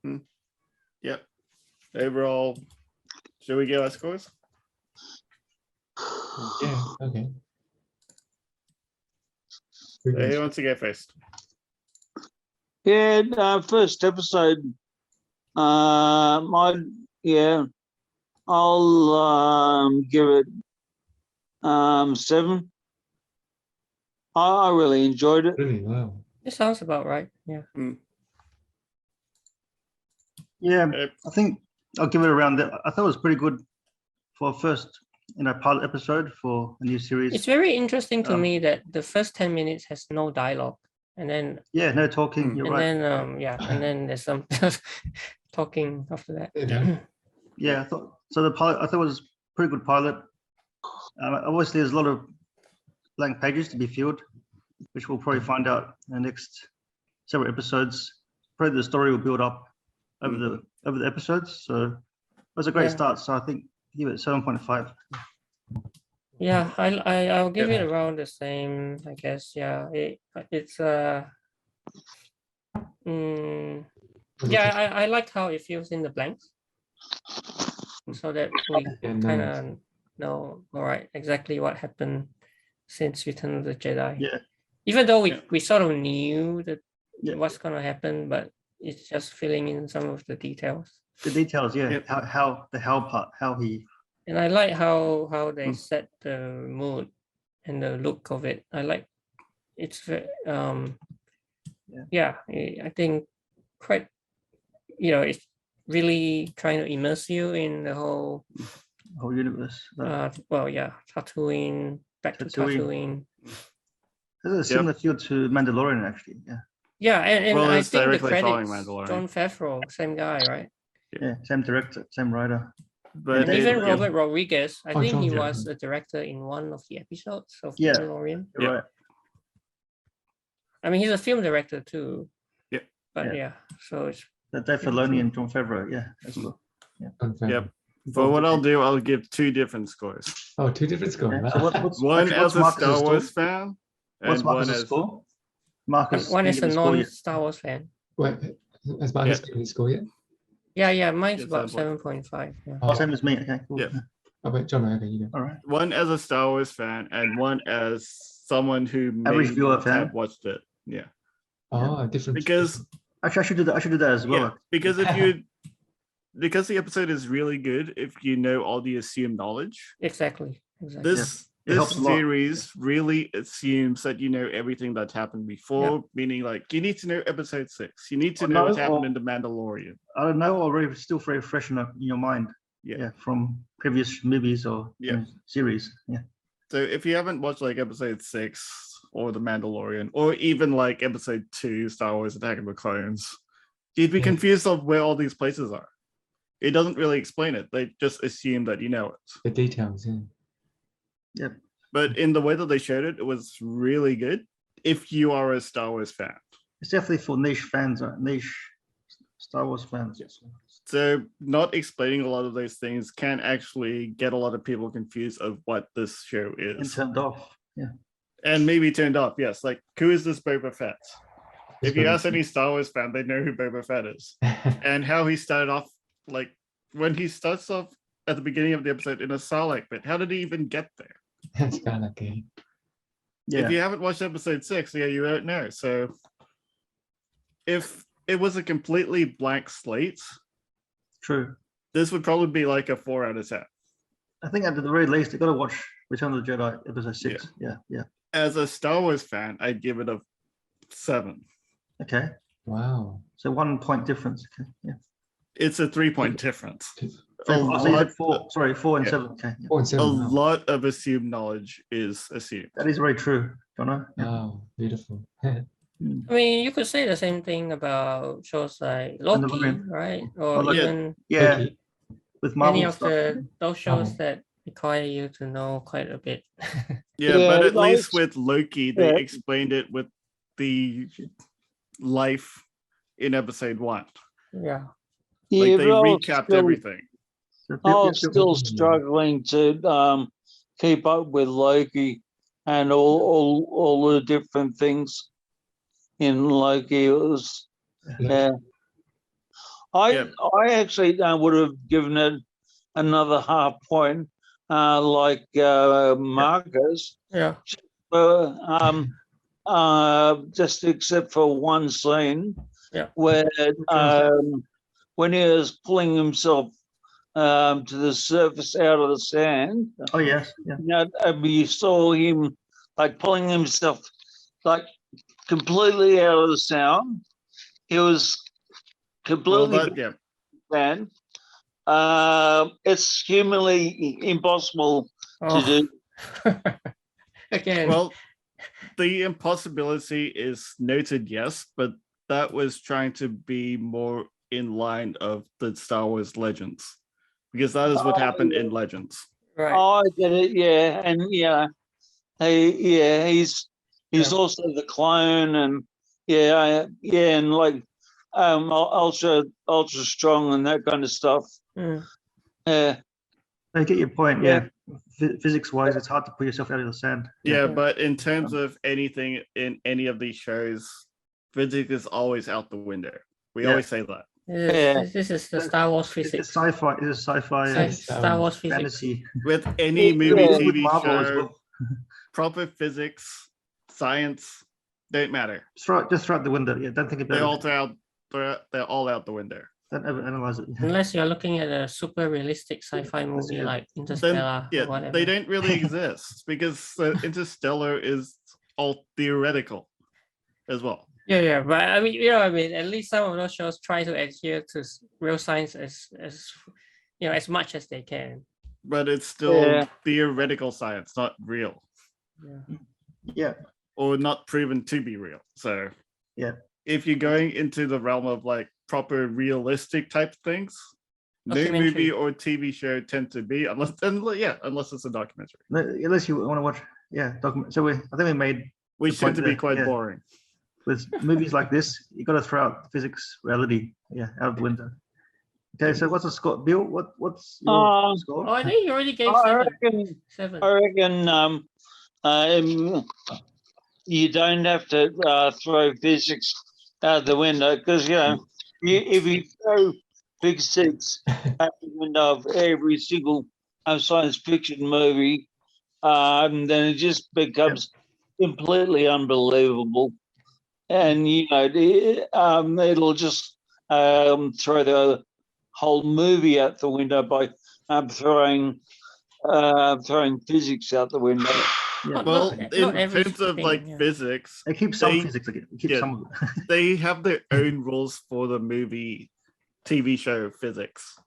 Yep. Overall, should we give our scores? Yeah, okay. Who wants to go first? Yeah, first episode. I'll give it 7. I really enjoyed it. Really, wow. It sounds about right. Yeah. Yeah, I think I'll give it around that. I thought it was pretty good for a first, pilot episode for a new series. It's very interesting to me that the first 10 minutes has no dialogue, and then no talking. You're and right. then and then there's some talking after that. Yeah, I thought so. The pilot, I thought it was a pretty good pilot. Obviously, there's a lot of blank pages to be filled, which we'll probably find out in the next several episodes. Probably the story will build up over the episodes. So it was a great start. So I think give it 7.5. Yeah, I'll give it around the same, I guess. Yeah, it's I like how it fills in the blanks, so that we kind of know, all right, exactly what happened since Return of the Jedi. Yeah. Even though we sort of knew that what's gonna happen, but it's just filling in some of the details. The details, how the how part, how he. And I like how they set the mood and the look of it. I like it's very I think quite, it's really trying to immerse you in the whole universe. Tatooine, back to Tatooine. There's a similar feel to Mandalorian, actually. Yeah, and I think the following credits, Mandalorian. Jon Favreau, same guy, right? Yeah, same director, same writer. But And even Robert Rodriguez, I think he was a director in one of the episodes of Mandalorian. Right. I mean, he's a film director too. Yeah. But so it's Dave Filoni and Jon Favreau, as well. Yep. But what I'll do, I'll give 2 different scores. Oh, 2 different scores. Okay. So one as a Star Wars fan, and one as score? Marcus. One is a non-Star Wars fan. Wait, has Marcus given his score yet? Yeah, mine's about 7.5. Yeah. Oh, same as me. Okay, cool. Yeah. Oh, wait, John, okay, you go. All right. One as a Star Wars fan, and one as someone who Average may viewer not fan. have watched it. Yeah. Oh, different. Because actually, I should do that as well. Yeah, because because the episode is really good if you know all the assumed knowledge. Exactly. This series really assumes that you know everything that's happened before, meaning like you need to know episode 6. You need to know what happened in The Mandalorian. I don't know, already still very fresh in your mind. Yeah, from previous movies or series. Yeah. So if you haven't watched like episode 6 or The Mandalorian, or even like episode 2, Star Wars Attack of the Clones, you'd be confused of where all these places are. It doesn't really explain it. They just assume that you know it. The details, Yep. But in the way that they showed it, it was really good if you are a Star Wars fan. It's definitely for niche fans, niche Star Wars fans. Yes. So not explaining a lot of those things can actually get a lot of people confused of what this show is. And turned off. Yeah. And maybe turned off, yes. Like, who is this Boba Fett? If you ask any Star Wars fan, they know who Boba Fett is. And how he started off, like, when he starts off at the beginning of the episode in a Sarlacc pit, how did he even get there? That's kind of gay. If you haven't watched episode 6, you won't know. So if it was a completely blank slate, true, this would probably be like a 4 out of 10. I think at the very least, you got to watch Return of the Jedi episode 6. Yeah. As a Star Wars fan, I'd give it a 7. Okay. Wow. So 1 point difference. Okay. Yeah. It's a 3-point difference. So 4 and 7. Okay. Yeah. 4 and 7. A lot of assumed knowledge is assumed. That is very true, Jono. Yeah. Oh, beautiful. I mean, you could say the same thing about shows like Loki, right? Or even with Marvel any of stuff. those shows that require you to know quite a bit. But at least with Loki, they explained it with the life in episode 1. Yeah. Like they recapped everything. I was still struggling to keep up with Loki and all the different things in Loki. It was I actually would have given it another half point, like Marcus. Yeah. Just except for one scene Yeah. where when he was pulling himself to the surface out of the sand, Oh yes, yeah. you saw him like pulling himself like completely out of the sound. He was Well, completely sand. It's humanly impossible to do. Again. Well, the impossibility is noted, yes, but that was trying to be more in line of the Star Wars Legends, because that is what happened in Legends. Right. Oh, I get it. Yeah, and he's also the clone, and and like ultra strong and that kind of stuff. Mm. Yeah. I get your point. Yeah, physics-wise, it's hard to put yourself out of the sand. Yeah, but in terms of anything in any of these shows, physics is always out the window. We always say that. This is the Star Wars It's physics. sci-fi. It's sci-fi Star Wars physics. fantasy. With any movie, Yeah. With TV Marvel as show, well. proper physics, science, don't matter. Just throw out the window. Yeah, don't think about They're all out the window. Don't overanalyze it. Unless you're looking at a super realistic sci-fi movie it. like Interstellar or Yeah, whatever. they don't really exist because Interstellar is all theoretical as well. Yeah, but I mean, at least some of those shows try to adhere to real science as as much as they can. But it's still theoretical science, not real. Yeah. Or not proven to be real. So yeah, if you're going into the realm of like proper realistic type ththings, no movie or TV show tend to be unless it's a documentary. Unless you want to watch, document. So I think we made. Which tend to be quite boring. With movies like this, you got to throw out physics, reality, out of the window. Okay, so what's the score, Bill? What's your score? Oh, I think you already gave seven. I reckon you don't have to throw physics out the window because if you throw physics out the window of every single science fiction movie, then it just becomes completely unbelievable, and it'll just throw the whole movie out the window by throwing physics out the window. Yeah. Well, in terms of physics, they keep some physics again. They keep some of it. They have their own rules for the movie, TV show physics.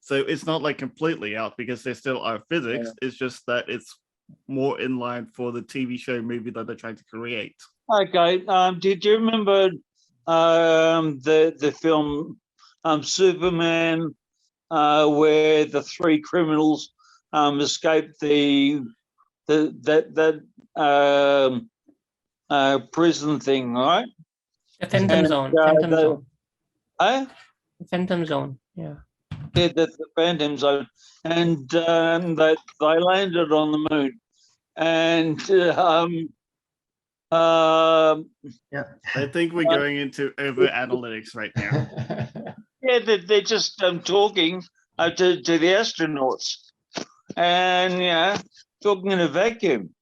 So it's not like completely out because there still are physics. It's just that it's more in line for the TV show movie that they're trying to create. Okay. Did you remember the film Superman, where the three criminals escaped that prison thing, right? The Phantom Zone. Phantom Zone. Yeah. Yeah, the Phantom Zone, and they landed on the moon, and I think we're going into over analytics right now. they're just talking to the astronauts, and talking in a vacuum.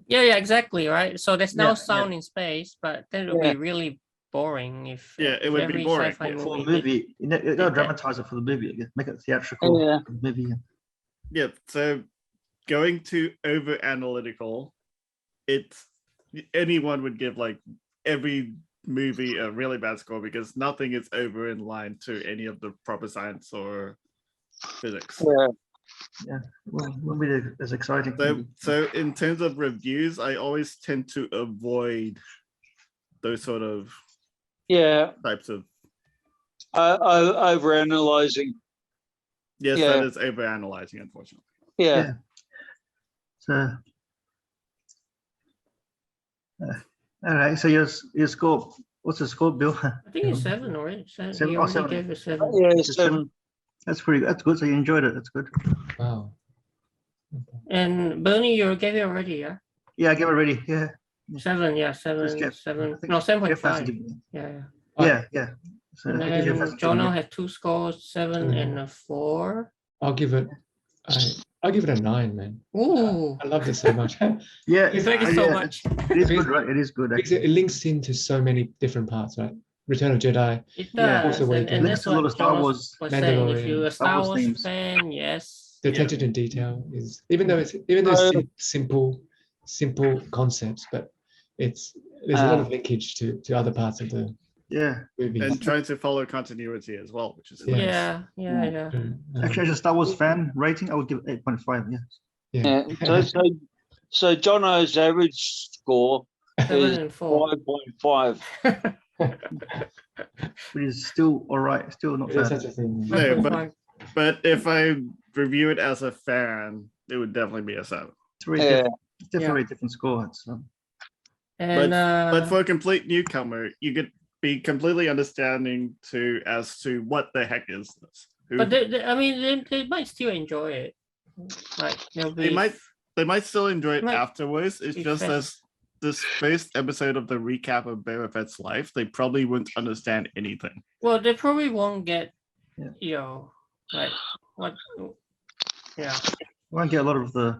Yeah, exactly, right. So there's no sound in space, but then it would be really boring if it would be boring for a movie. You gotta dramatize it for the movie, make it theatrical. Yeah. Movie. Yeah, so going to over analytical, anyone would give like every movie a really bad score because nothing is over in line to any of the proper science or physics. Yeah, well, won't be as exciting. So in terms of reviews, I always tend to avoid those sort of types of overanalyzing. Yes, that is overanalyzing, unfortunately. Yeah. So, all right. So your score. What's the score, Bill? I think it's 7 already. Seven. You already gave it 7. Yeah, 7. That's pretty. That's good. So you enjoyed it. That's good. Wow. And Bernie, you gave it already, yeah? Yeah, I gave it ready. Yeah. 7, yeah, 7. No, 7.5. Yeah. So And I guess then that's Jono had 2 scores, 7 Mm. and a 4. I'll give it. I'll give it a 9, man. Ooh, I loved it so much. yeah, you like it so much. It is good, right? It is good. Because Actually. it links into so many different parts, right? Return of Jedi, It Yeah. does, Force and Awakens. that's Links to a lot what of Star Jono Wars, was saying. If Mandalorian, you're a Star Star Wars Wars themes. fan, yes. the Yeah. attention to detail is even though it's simple concepts, but there's a lot of linkage to other parts of the Yeah. movies. And trying to follow continuity as well, which is Yeah. nice. Yeah. Actually, as a Star Wars fan rating, I would give it 8.5. Yeah. Yeah. So Jono's average score 7 is and 4. 5.5. Which is still all right. Still not There's bad. such a thing. No, 5.5. but if I review it as a fan, it would definitely be a 7. It's very Yeah. different. It's definitely a different score. It's, And But for a complete newcomer, you could be completely understanding as to what the heck is this. but I mean, they might still enjoy it. Like They might still enjoy it might afterwards. It's be just fresh. as this first episode of the recap of Boba Fett's life, they probably wouldn't understand anything. Well, they probably won't get, Yeah. like what, won't get a lot of the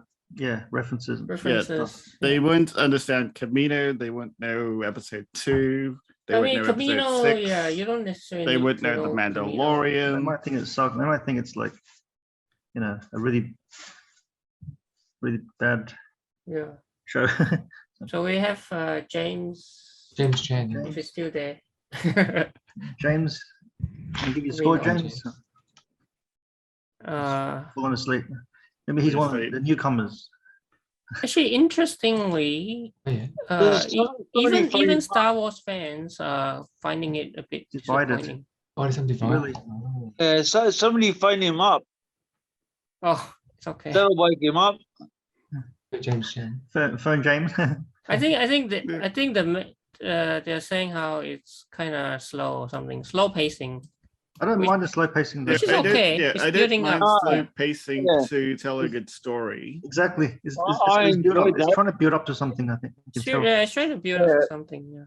references. references. They wouldn't understand Camino. They wouldn't know episode 2. They I wouldn't mean, know Camino, episode 6. you don't necessarily. They need wouldn't to know the Camino. They Mandalorian. might think it's suck. They might think it's like, a really, really bad Yeah. show. So we have James, James Chan. if he's still there. James, can you give your We score, know James? Falling asleep. Maybe he's one of the newcomers. Actually, interestingly, Oh, yeah. even Star Wars fans are finding it a bit Divided. disappointing. Oh, there's some divide. Really? Oh. So somebody phone him up. Oh, it's okay. That'll wake him up. James Chan. Phone James. I think they're saying how it's kind of slow or something, slow pacing. I don't mind the slow pacing. Which is okay. It's I don't building mind up. slow pacing Yeah. to tell a good story. Exactly. It's I build up. enjoyed It's that. trying to build up to something, I think. You can tell. It's trying to build up to something. Yeah.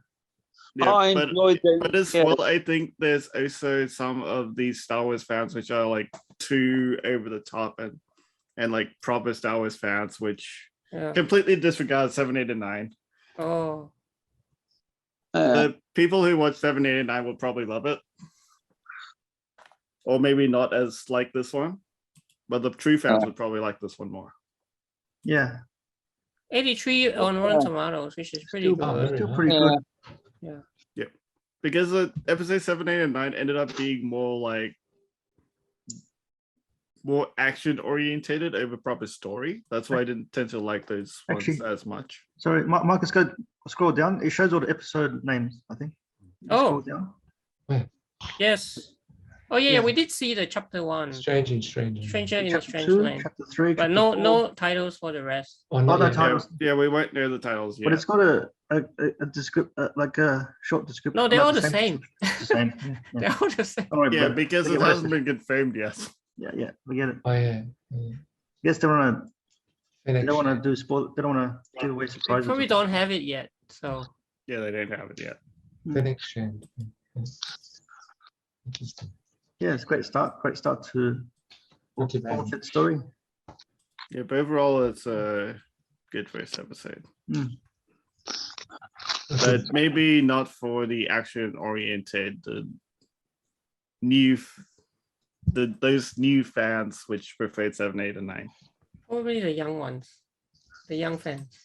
Yeah, I but, enjoyed that. but as Yeah. well, I think there's also some of these Star Wars fans which are like too over the top and like proper Star Wars fans which Yeah. completely disregard 7, 8, and 9. Oh, The people who watch 7, 8, and 9 will probably love it. Or maybe not as like this one. But the true fans would probably like this one more. Yeah. 83 on Rotten Tomatoes, which is pretty Still, good. still pretty Yeah. good. Because episode 7, 8, and 9 ended up being more action orientated over proper story. That's why I didn't tend to like those ones Actually- as much. Sorry, Marcus, go scroll down. It shows all the episode names, I think. Oh. Scroll down. Yes. Oh yeah, Yeah. we did see the chapter 1, Strange and strange. Stranger in a Chapter Strange 2, Land, chapter 3, but chapter no 4. no titles for the rest. Oh, not no yet. titles. Yeah, we won't know the titles yet. But it's got a description, like a short description. No, they're like all the same. It's the same. Yeah, yeah. They're all the same. Don't worry Yeah, about because Forget it the rest hasn't of been confirmed yet. Yeah, we get it. Oh, yeah. Yeah. Yes, they want to. They don't Connection. want to do spoil. They don't want to give away They surprises. probably don't have it yet, so Yeah, they don't have it yet. Connection. Interesting. Yeah, it's a great start. Great start to Not too bad. Boba Fett story. Yeah, but overall, it's a good first episode. But maybe not for the action-oriented, those new fans which preferred 7, 8, and 9. probably the young ones, the young fans,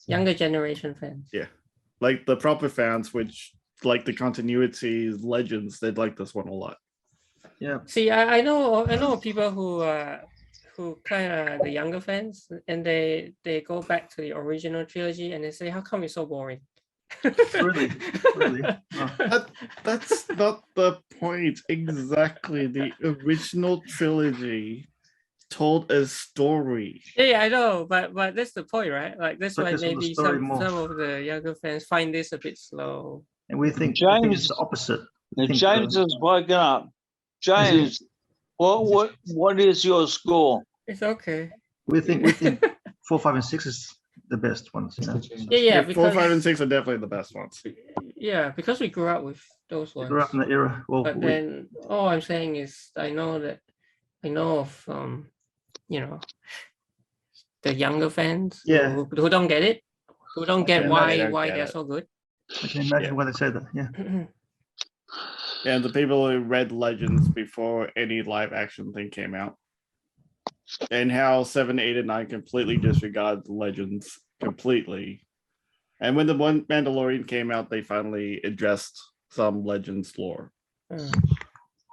younger generation fans. Like the proper fans, which like the continuity legends, they'd like this one a lot. Yeah, See, I know people who kind of the younger fans, and they go back to the original trilogy and they say, how come it's so boring? really, really. Oh, That's not the point exactly. The original trilogy told a story. Yeah, I know, but that's the point, right? Like that's why Focus on the maybe story some more. of the younger fans find this a bit slow. and we think it's James- the opposite. Now, think, James is waking up. James, what is your score? It's okay. We think 4, 5, and 6 is the best ones. You know? Yeah, 4, 5, and 6 are definitely the best ones. Yeah, because we grew up with those Grew up ones. in the era. Well, But then all I'm saying is I know of you know, the younger fans Yeah. who don't get it, who don't get Yeah, why they don't get they're it. so good. I can imagine Yeah. why they say that. Yeah. And the people who read Legends before any live action thing came out. And how 7, 8, and 9 completely disregard the Legends completely. And when the one Mandalorian came out, they finally addressed some Legends lore.